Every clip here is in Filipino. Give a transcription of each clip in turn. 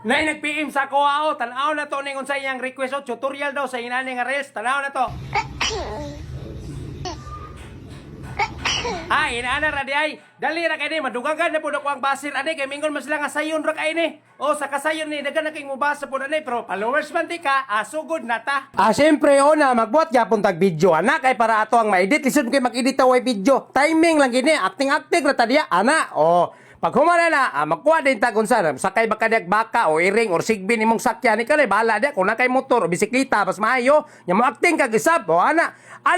Nay nag-PM sa ko tanaw na to ning unsa iyang request o tutorial daw sa inani nga reels, tanaw na to. Inaana ra di ay. Dali ra kay ni madugangan na pud ako ang basir ani kay mingon mas lang nga sayon ra kay ni. O sa kasayon ni dagan na kay mubasa pud ani pero followers man ti ka, sugod na ta. Syempre na magbuhat gyapon tag video ana kay para ato ang ma-edit lisod kay mag-edit way video. Timing lang gini, acting ra ta diya ana. Pag humana na, magkuha din ta kung saan. Sakay ba kadyag baka o iring o sigbin imong sakyan. Ikaw na, bahala diya. Kung na kay motor o bisikleta, mas maayo. Yung mo acting kag-isab. Ana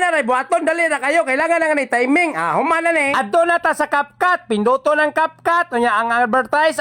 ray buhaton, dali na kayo. Kailangan na nga ni timing. Humana na adto na ta sa CapCut. Pinduto ng CapCut. Ang advertise,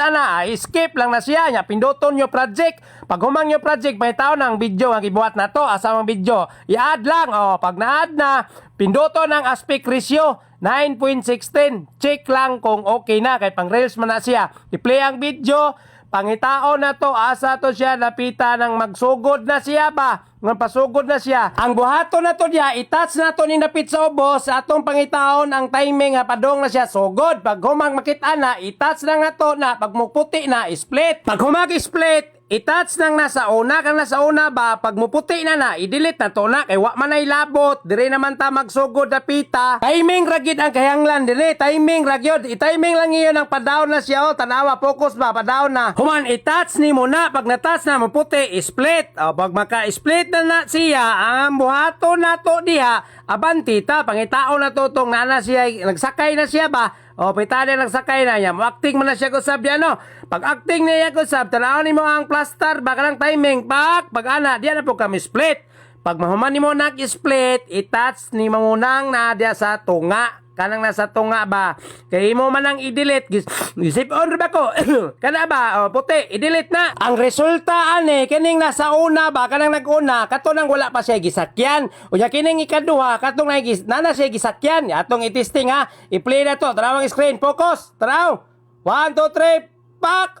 skip lang na siya. Pinduton nyo project. Pag humang nyo project, may tao ng video ang ibuhat na to. Asamang video. I-add lang. Pag na-add na, pinduto ng aspect ratio. 9.16. Check lang kung okay na. Kahit pang reels man na siya. I-play ang video. Pangitao na to. Asa to siya. Napita ng magsugod na siya ba? Ng pasugod na siya. Ang buhato na to niya. I-touch na to ni napit sa ubos. Sa atong pangitaon ang timing. Padong na siya. Sugod. Pag humang makita na. I-touch na nga to na. Pag muputi na. Split. Pag humang split. I-touch nang nasa una kang nasa una ba pag muputi na i-delete na to na kay wa man ay labot dire naman ta magsugod na pita timing ragid ang kahanglan dire timing ragyod i-timing lang iyon ang padaw na siya tanawa focus ba padaw na human i-touch ni mo na pag na-touch na muputi split pag maka-split na siya ang buhato na to diha abanti ta pangitao na to tong nana siya nagsakay na siya ba pitali lang sakay na niya. Acting man na siya kusab yan, no? Pag acting niya kusab, tanawin mo ang plaster, baka ng timing, pag ana, diyan na po kami split. Pag mahuman ni mo nag-split, i-touch ni mo nang na diya sa tunga. Kanang nasa tunga ba? Kaya mo man ang i-delete. Isip on ba ko? Kana ba? Puti, i-delete na. Ang resulta, kining nasa una ba? Kanang nag-una, kato nang wala pa siya gisakyan. O ya kining ikaduha, katong nana siya gisakyan. Atong i-testing ha. I-play na to. Tarawang screen. Focus. Taraw. 1, 2, 3. Pak.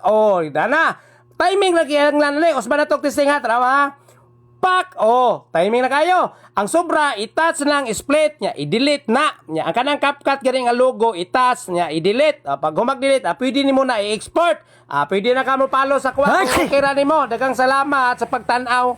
Dana. Timing lagi ang lanali. Osman na to testing ha. Taraw ha. Pak! Timing na kayo. Ang sobra, i-touch lang, split niya, i-delete na. Ang kanang CapCut ganing ang logo, i-touch niya, i-delete. Pag humag-delete, pwede ni mo na i-export. Pwede na ka mo follow sa kuha. Okay ra ni mo. Dagang salamat sa pagtanaw.